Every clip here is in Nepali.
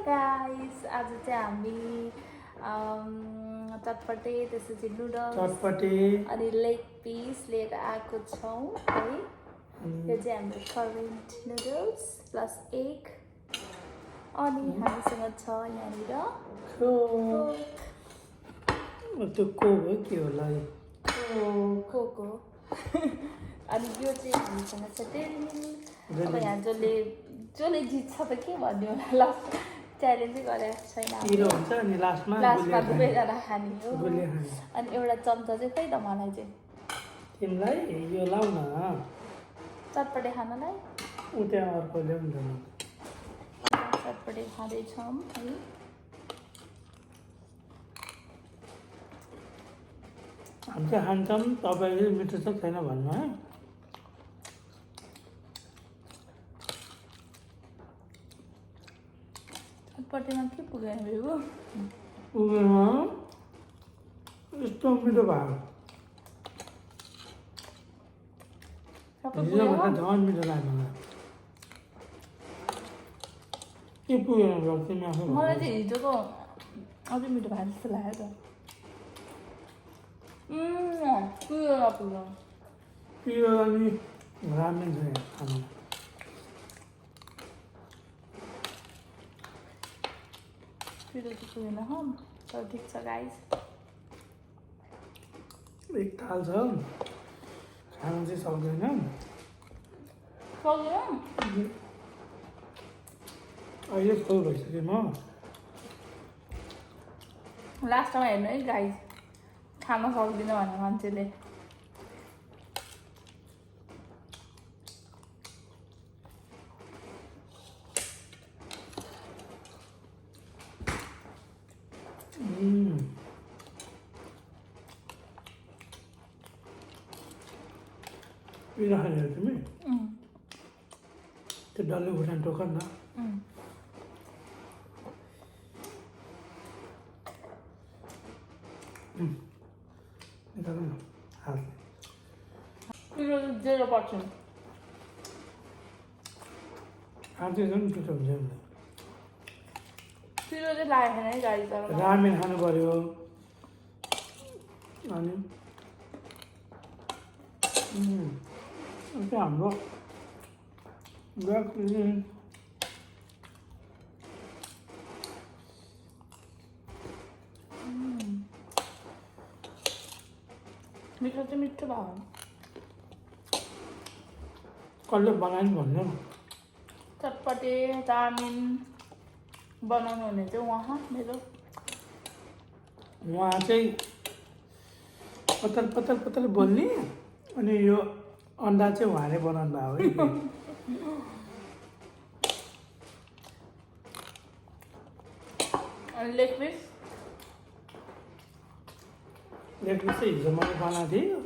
guys, आज चाहिँ हामी चटपटे त्यसपछि नुडल्स चटपटे अनि लेग पिस लिएर आएको छौँ है। यो चाहिँ हाम्रो करेन्ट नुडल्स प्लस एग अनि हामीसँग छ यहाँनिर त्यो कोक हो के होला कोको अनि यो चाहिँ हामीसँग छ डेरी मिल्क। अब यहाँ जसले जित्छ त के भन्ने होला लास्ट च्यालेन्जै गरेको छैन पिरो हुन्छ अनि लास्टमा दुवैजना खाने हो गुलिया खाने अनि एउटा चम्चा चाहिँ खै त मलाई चाहिँ तिमीलाई यो लाउ न चटपटे खानलाई उ त्यहाँ अर्को ल्याउ न चटपटे खाँदैछौँ है। हामी चाहिँ खान्छौँ तपाईँले मिठो छ छैन भन्नु है। चटपटेमा के पुगेन बेबु पुगेन यस्तो मिठो भयो हिजोभन्दा झन् मिठो लाग्यो मलाई के पुगेन तिमी आफै मलाई चाहिँ हिजोको अझै मिठो भयो जस्तो लाग्यो त पुग्यो पिरो अनि रामेन छ यहाँ खानु पिरो चाहिँ पुगेन हो तर ठिक छ गाइस एक थाल छ खानु चाहिँ सक्दैन सक्यो अहिले फुल भइसक्यो म लास्टमा हेर्नु है गाइस खान सक्दिनँ भने मान्छेले पिरो खाने हो तिमी त्यो डल्ले खुर्सानी टोक न निकाल न हात पिरो 0%। हात चाहिँ झन् पिठो हुन्छ नि पिरो चाहिँ लागेको छैन है गाडी तर रामेन खानु पर्यो अनि त्यो हाम्रो मिठो चाहिँ मिठो भयो कसले बनायो भन्नु चटपटे चाउमिन बनाउनु हुने चाहिँ उहाँ मेरो उहाँ चाहिँ पतल पतल पतल बोल्ने अनि यो अन्डा चाहिँ उहाँले बनाउनु भयो है अनि लेग पिस लेग पिस चाहिँ हिजो मैले बनाएको थिएँ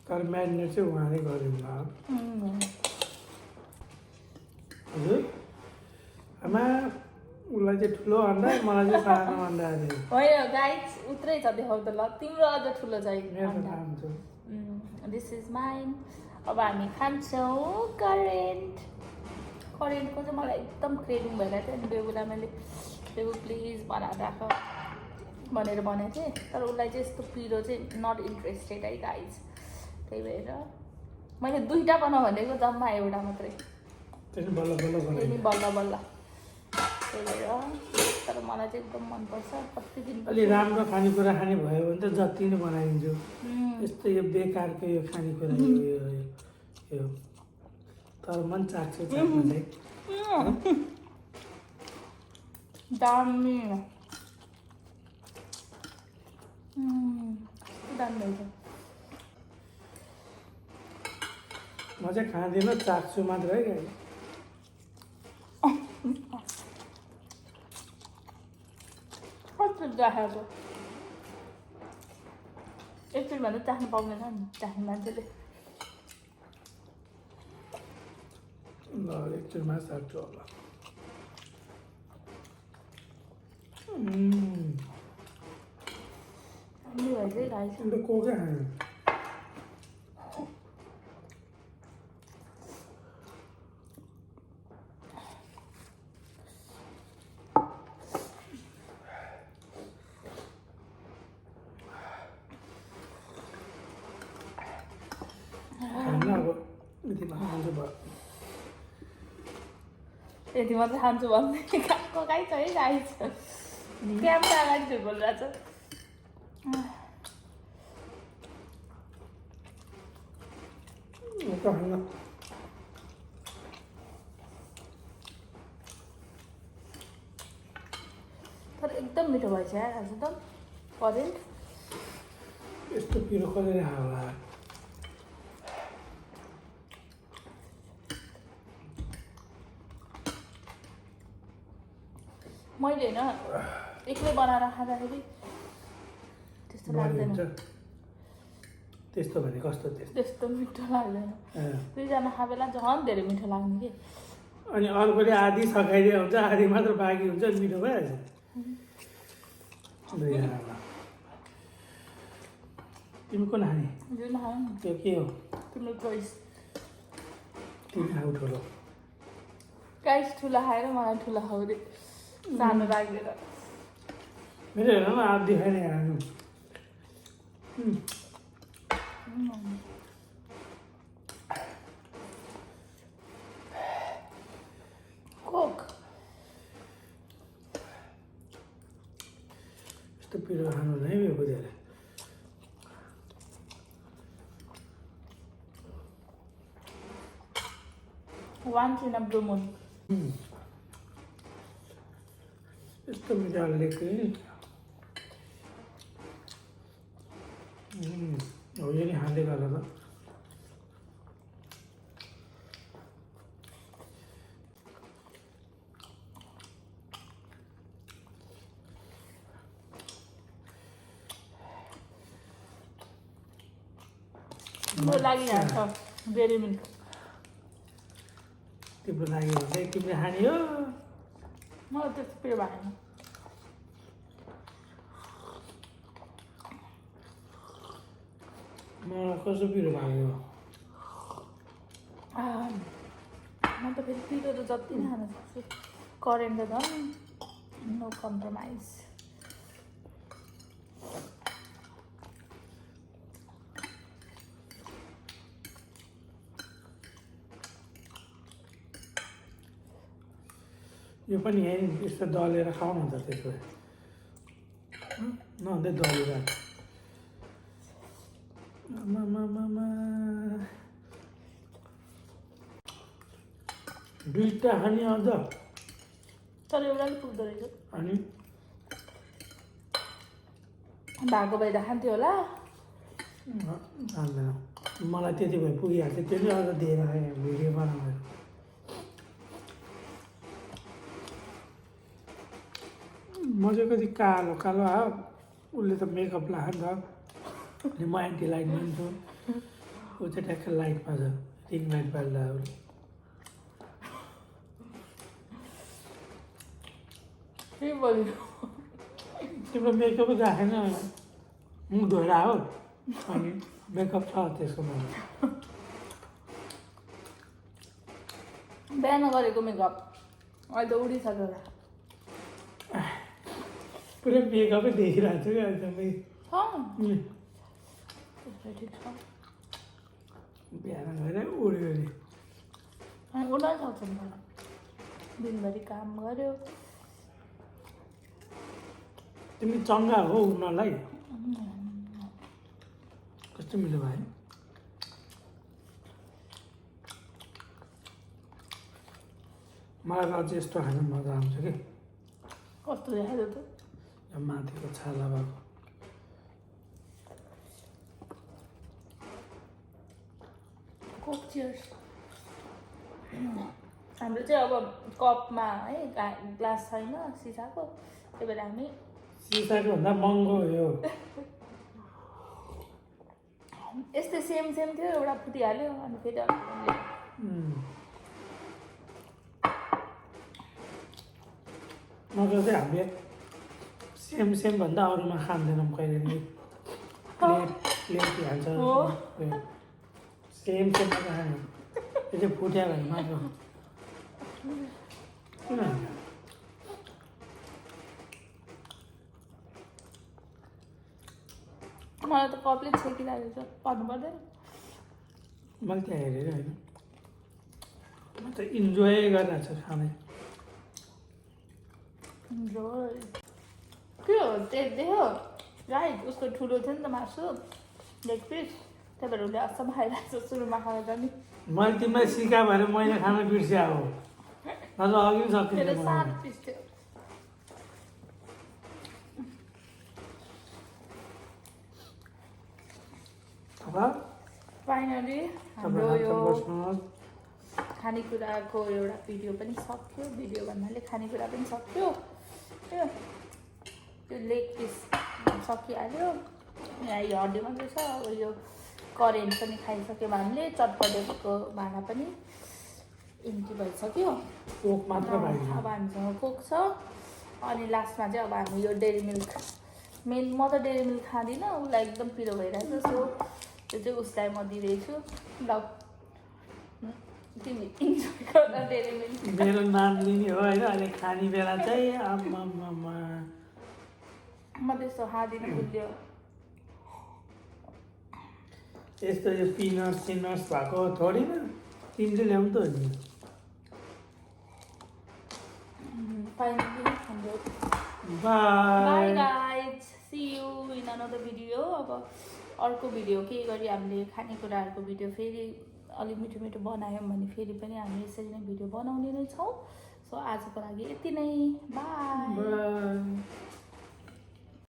तर म्यारिनेट चाहिँ उहाँले गरिदिनु भयो हजुर आमा उसलाई चाहिँ ठुलो अन्डा मलाई चाहिँ सानो अन्डा अरे होइन गाइस उत्रै छ देखाउ त ल तिम्रो अझ ठुलो छ मेरो त खान्छु दिस इज माइन। अब हामी खान्छौँ करेन्टको चाहिँ मलाई एकदम क्रेभिङ भइरहेको थियो अनि बेबुलाई मैले बेबु प्लिज बनाएर राख भनेर भनेको थिएँ तर उसलाई चाहिँ यस्तो पिरो चाहिँ नट इन्ट्रेस्टेड है गाइज त्यही भएर मैले दुईवटा बनाऊ भनेको जम्मा एउटा मात्रै बल्ल बल्ल त्यही बल्ल बल्ल त्यही भएर तर मलाई चाहिँ एकदम मनपर्छ कति दिन अलि राम्रो खानेकुरा खाने भयो भने त जति नै बनाइदिन्छु यस्तो यो बेकारको यो खानेकुरा यो तर मन चाख्छु चाख्नु चाहिँ दामी दामी भएछ म चाहिँ खाँदिनँ चाख्छु मात्र है गाई कस्तो चाखेको एकचोटि भन्दा चाख्नु पाउँदैन नि चाख्ने मान्छेले ल एकचोटिमा सक्छु होला भइसक्यो खाइसक्यो अन्त कोकै खायो भयो यति मात्रै खान्छु भन्दै गएको गाई छ है गाई छ क्यामेरा अगाडि चाहिँ बोलिरहेछ तर एकदम मिठो भएछ यार आज त करेन्ट यस्तो पिरो कसरी होला मैले होइन एक्लै बनाएर खाँदाखेरि त्यस्तो लाग्दैन त्यस्तो भने कस्तो त्यस्तो त्यस्तो मिठो लाग्दैन दुईजना खा बेला झन् धेरै मिठो लाग्ने कि अनि अर्कोले आधी सकाइदिए हुन्छ आधी मात्र बाँकी हुन्छ मिठो भइहाल्छ दुईजनामा तिमी कुन खाने जुन खाऊ नि त्यो के हो तिम्रो चोइस तिमी खाऊ ठुलो गाइस ठुला खाएर मलाई ठुला खाउँदै सानो राखेर मेरो हेर न आधी खाने खानु कोक यस्तो पिरो खानु नै भयो बुझेर वान्स इन अ ब्लू मुन यस्तो मिठाले कि हो यो नि खाँदै गर्दा त तिम्रो लागिहाल्छ बेरी मिल्क तिम्रो लागि भन्दै तिमीले खाने हो मलाई त्यस्तो पिरो भएन मलाई कस्तो पिरो लाग्यो म त फेरि पिरो त जति नै खान सक्छु करेन्ट त झन् नो कम्प्रोमाइज यो पनि यहीँ यस्तो दलेर खाऊ न त त्यसो भए नहुँदै दलिरहेको दुईवटा खाने अझ तर एउटाले पुग्दो रहेछ अनि भएको भए त खान्थ्यो होला जान्दैन मलाई त्यति भए पुगिहाल्थ्यो त्यसले अझ दिएर आएँ भिडियो बनाउँदा म चाहिँ कति कालो कालो आयो उसले त मेकअप लगायो नि त अनि म एन्टी लाइट मान्छु ऊ चाहिँ ट्याक्क लाइटमा छ रिङ लाइट बाल्दा उसले के बोल्यो तिम्रो मेकअपै राखेन मुख धोएर हो अनि मेकअप छ त्यसको मलाई बिहान गरेको मेकअप अहिले त उडिसक्यो होला पुरै मेकअपै देखिरहेको छु क्या एकदमै ठिक छ बिहान गएर उड्यो अरे उड्न सक्छ नि दिनभरि काम गर्यो तिमी चङ्गा हो उड्नलाई कस्तो मिठो भयो मलाई अझ यस्तो खानु मजा आउँछ कि कस्तो देखायो त माथिको छाला भएको कोक चियर्स हाम्रो चाहिँ अब कपमा है ग्लास छैन सिसाको त्यही भएर हामी सिसाको भन्दा महँगो हो यो यस्तै सेम सेम थियो एउटा फुटिहाल्यो अनि फेरि नत्र चाहिँ हामीले सेम सेम भन्दा अरूमा खाँदैनौँ कहिले पनि प्लेट हाल्छ सेम सेम मात्र खाने त्यो चाहिँ फुट्यो भने मात्र किन मलाई त कपले छेकिरहेको छ भन्नु पर्दैन मैले त्यहाँ हेरेर होइन म त इन्जोय गरिरहेको छु खाने के हो टेस्ट देख्यो राइट उसको ठुलो थियो नि त मासु लेग पिस त्यही भएर उसले असम खाइरहेको छ सुरुमा खाँदा नि मैले तिमीलाई सिका भएर मैले खान बिर्सिया हो नत्र अघि पनि मेरो सकिन्थ्यो 7 मलाई पिस थियो अब फाइनली हाम्रो तपाईँ यो बस्नुहोस् खानेकुराको एउटा भिडियो पनि सक्यो भिडियो भन्नाले खानेकुरा पनि सक्यो हो त्यो लेग पिस सकिहाल्यो यहाँ यो हड्डी मात्रै छ अब यो करेन्ट पनि खाइसक्यो हामीले चटपटेको भाँडा पनि इम्टी भइसक्यो कोक मात्र पाइन्छ अब हामीसँग कोक छ अनि लास्टमा चाहिँ अब हामी यो डेरी मिल्क मेन म त डेरी मिल्क खाँदिनँ उसलाई एकदम पिरो भइरहेको छ सो त्यो चाहिँ उसलाई म दिँदैछु ल तिमी इन्जोय गर डेरी मिल्क मेरो नाम लिने हो होइन अहिले खाने बेला चाहिँ आम्मामा म त्यस्तो खाँदिनँ बुझ्यो यस्तो यो पिनट्स सिनट्स भएको थोरै न तिमीले ल्याउनु त हो नि फाइनली हाम्रो bye bye guys see you in another video अब अर्को भिडियो के गरी हामीले खानेकुराहरूको भिडियो फेरि अलिक मिठो मिठो बनायौँ भने फेरि पनि हामी यसरी नै भिडियो बनाउने नै छौँ सो आजको लागि यति नै बाई बाई